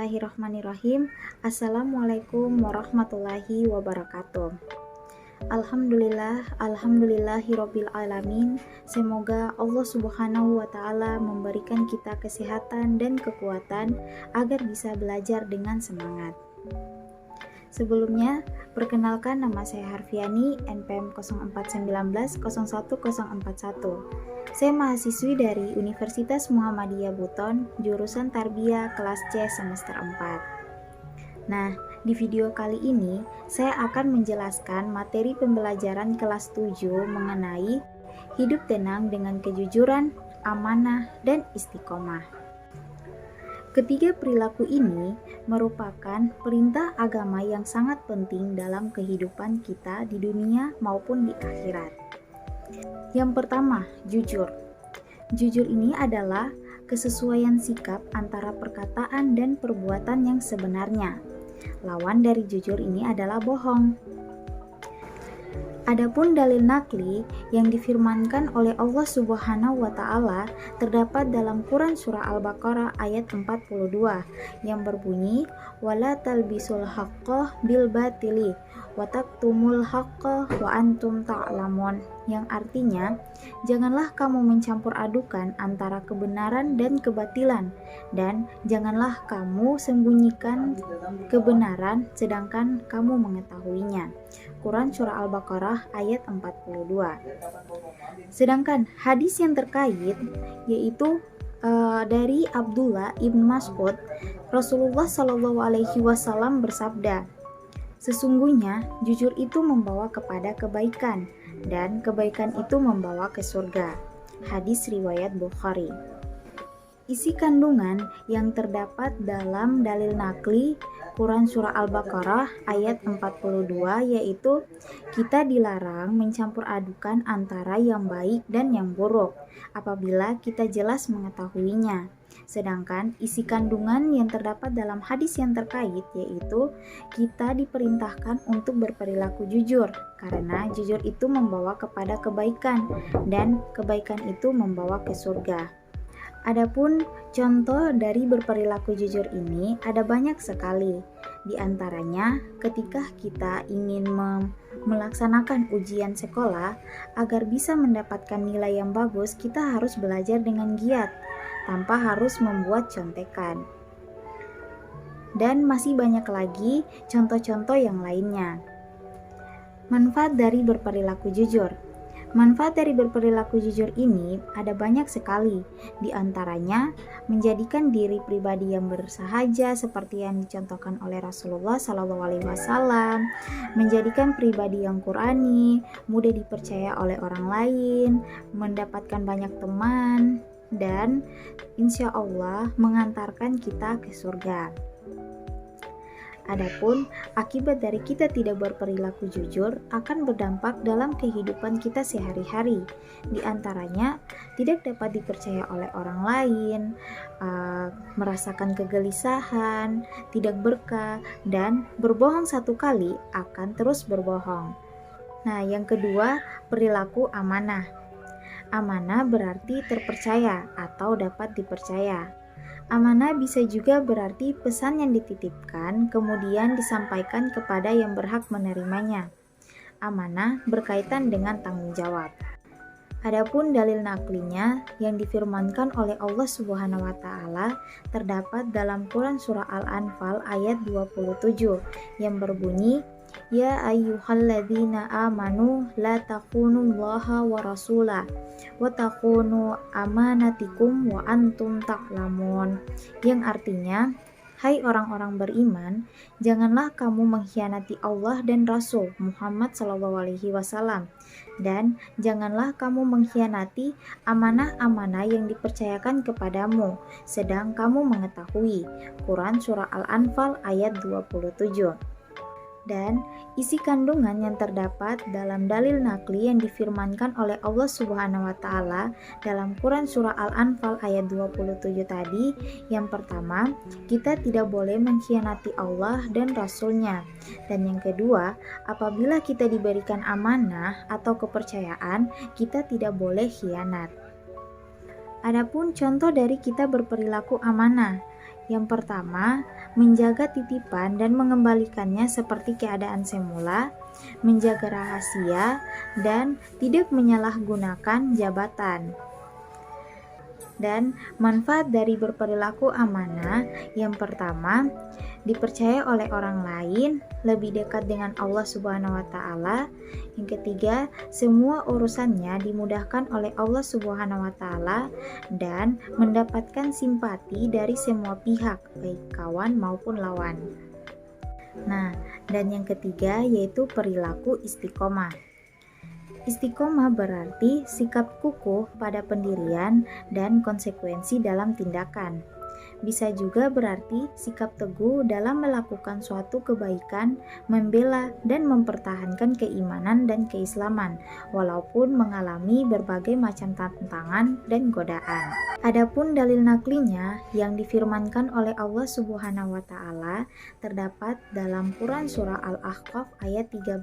Bismillahirrahmanirrahim. Assalamualaikum warahmatullahi wabarakatuh. Alhamdulillahirabbil alamin. Semoga Allah Subhanahu wa taala memberikan kita kesehatan dan kekuatan agar bisa belajar dengan semangat. Sebelumnya, perkenalkan nama saya Harfiani, NPM 0419011041. Saya mahasiswi dari Universitas Muhammadiyah Buton, jurusan Tarbiyah kelas C semester 4. Nah, di video kali ini saya akan menjelaskan materi pembelajaran kelas 7 mengenai hidup tenang dengan kejujuran, amanah, dan istiqomah. Ketiga perilaku ini merupakan perintah agama yang sangat penting dalam kehidupan kita di dunia maupun di akhirat. Yang pertama, jujur. Jujur ini adalah kesesuaian sikap antara perkataan dan perbuatan yang sebenarnya. Lawan dari jujur ini adalah bohong. Adapun dalil nakli yang difirmankan oleh Allah Subhanahu wa taala terdapat dalam Quran surah Al-Baqarah ayat 42 yang berbunyi wala talbisul haqqo bil batili wa taktumul haqqo wa antum ta'lamun, yang artinya janganlah kamu mencampur adukan antara kebenaran dan kebatilan, dan janganlah kamu sembunyikan kebenaran sedangkan kamu mengetahuinya. Quran surah Al-Baqarah ayat 42. Sedangkan hadis yang terkait yaitu dari Abdullah ibn Mas'ud, Rasulullah Shallallahu Alaihi Wasallam bersabda, sesungguhnya jujur itu membawa kepada kebaikan dan kebaikan itu membawa ke surga. Hadis riwayat Bukhari. Isi kandungan yang terdapat dalam dalil nakli Quran surah Al-Baqarah ayat 42 yaitu kita dilarang mencampur adukan antara yang baik dan yang buruk apabila kita jelas mengetahuinya. Sedangkan isi kandungan yang terdapat dalam hadis yang terkait yaitu kita diperintahkan untuk berperilaku jujur karena jujur itu membawa kepada kebaikan dan kebaikan itu membawa ke surga. Adapun contoh dari berperilaku jujur ini ada banyak sekali. Di antaranya ketika kita ingin melaksanakan ujian sekolah, agar bisa mendapatkan nilai yang bagus, kita harus belajar dengan giat tanpa harus membuat contekan. Dan masih banyak lagi contoh-contoh yang lainnya. Manfaat dari berperilaku jujur. Manfaat dari berperilaku jujur ini ada banyak sekali, di antaranya menjadikan diri pribadi yang bersahaja seperti yang dicontohkan oleh Rasulullah SAW, menjadikan pribadi yang Qurani, mudah dipercaya oleh orang lain, mendapatkan banyak teman, dan insya Allah mengantarkan kita ke surga. Adapun akibat dari kita tidak berperilaku jujur akan berdampak dalam kehidupan kita sehari-hari. Di antaranya tidak dapat dipercaya oleh orang lain, merasakan kegelisahan, tidak berkah, dan berbohong satu kali akan terus berbohong. Nah, yang kedua, perilaku amanah. Amanah berarti terpercaya atau dapat dipercaya. Amanah bisa juga berarti pesan yang dititipkan kemudian disampaikan kepada yang berhak menerimanya. Amanah berkaitan dengan tanggung jawab. Adapun dalil naklinya yang difirmankan oleh Allah Subhanahu wa taala terdapat dalam Quran surah Al-Anfal ayat 27 yang berbunyi ya ayyuhalladzina amanu la taqunullaha wa rasulah wa taqunu amanatikum wa antum ta'lamun, yang artinya hai orang-orang beriman, janganlah kamu mengkhianati Allah dan Rasul Muhammad SAW, dan janganlah kamu mengkhianati amanah-amanah yang dipercayakan kepadamu sedang kamu mengetahui. Quran surah Al-Anfal ayat 27. Dan isi kandungan yang terdapat dalam dalil nakli yang difirmankan oleh Allah Subhanahu wa taala dalam Quran surah Al-Anfal ayat 27 tadi, yang pertama, kita tidak boleh mengkhianati Allah dan Rasul-Nya. Dan yang kedua, apabila kita diberikan amanah atau kepercayaan, kita tidak boleh khianat. Adapun contoh dari kita berperilaku amanah. Yang pertama, menjaga titipan dan mengembalikannya seperti keadaan semula, menjaga rahasia, dan tidak menyalahgunakan jabatan. Dan manfaat dari berperilaku amanah yang pertama, dipercaya oleh orang lain, lebih dekat dengan Allah Subhanahu wa taala. Yang ketiga, semua urusannya dimudahkan oleh Allah Subhanahu wa taala dan mendapatkan simpati dari semua pihak, baik kawan maupun lawan. Nah, dan yang ketiga yaitu perilaku istiqomah. Istiqomah berarti sikap kukuh pada pendirian dan konsekuensi dalam tindakan. Bisa juga berarti sikap teguh dalam melakukan suatu kebaikan, membela dan mempertahankan keimanan dan keislaman, walaupun mengalami berbagai macam tantangan dan godaan. Adapun dalil naklinya yang difirmankan oleh Allah Subhanahu wa taala terdapat dalam Quran surah Al-Ahqaf ayat 13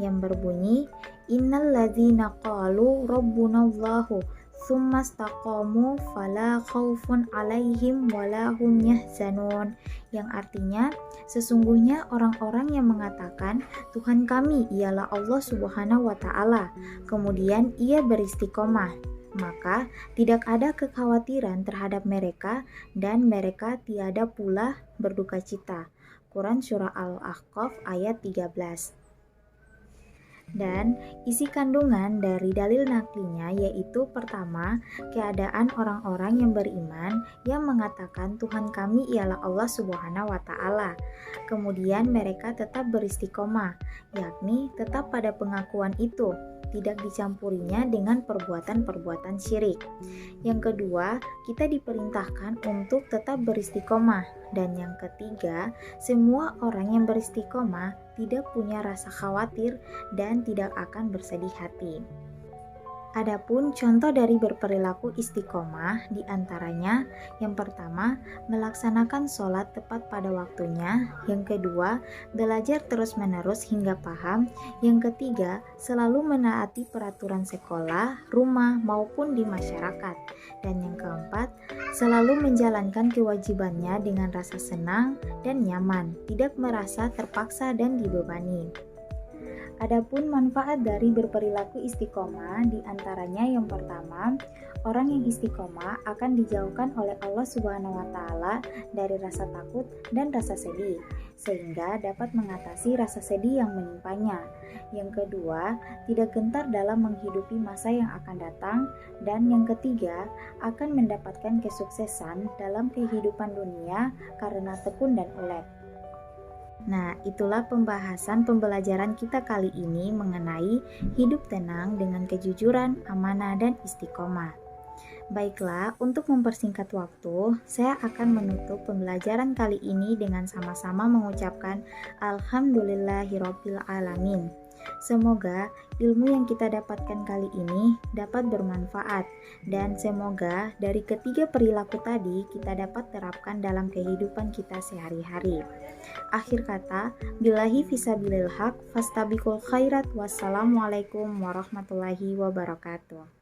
yang berbunyi, Innal ladzina qalu rabbunallahu tsumma istaqamu fala khaufun 'alaihim wala hum yahzanun, yang artinya sesungguhnya orang-orang yang mengatakan Tuhan kami ialah Allah Subhanahu wa taala, kemudian ia beristiqomah, maka tidak ada kekhawatiran terhadap mereka dan mereka tiada pula berduka cita. Quran surah Al-Ahqaf ayat 13. Dan isi kandungan dari dalil naklinya yaitu pertama, keadaan orang-orang yang beriman yang mengatakan Tuhan kami ialah Allah Subhanahu wa taala. Kemudian mereka tetap beristiqomah, yakni tetap pada pengakuan itu, tidak dicampurinya dengan perbuatan-perbuatan syirik. Yang kedua, kita diperintahkan untuk tetap beristiqomah. Dan yang ketiga, semua orang yang beristiqomah tidak punya rasa khawatir dan tidak akan bersedih hati. Adapun contoh dari berperilaku istiqomah diantaranya, yang pertama, melaksanakan sholat tepat pada waktunya, yang kedua, belajar terus-menerus hingga paham, yang ketiga, selalu menaati peraturan sekolah, rumah, maupun di masyarakat, dan yang keempat, selalu menjalankan kewajibannya dengan rasa senang dan nyaman, tidak merasa terpaksa dan dibebani. Adapun manfaat dari berperilaku istiqomah diantaranya yang pertama, orang yang istiqomah akan dijauhkan oleh Allah Subhanahu wa taala dari rasa takut dan rasa sedih, sehingga dapat mengatasi rasa sedih yang menimpanya. Yang kedua, tidak gentar dalam menghidupi masa yang akan datang, dan yang ketiga, akan mendapatkan kesuksesan dalam kehidupan dunia karena tekun dan ulet. Nah, itulah pembelajaran kita kali ini mengenai hidup tenang dengan kejujuran, amanah, dan istiqomah. Baiklah, untuk mempersingkat waktu, saya akan menutup pembelajaran kali ini dengan sama-sama mengucapkan Alhamdulillahirabbil alamin. Semoga ilmu yang kita dapatkan kali ini dapat bermanfaat, dan semoga dari ketiga perilaku tadi kita dapat terapkan dalam kehidupan kita sehari-hari. Akhir kata, billahi fisabilil haq, fastabiqul khairat, wassalamualaikum warahmatullahi wabarakatuh.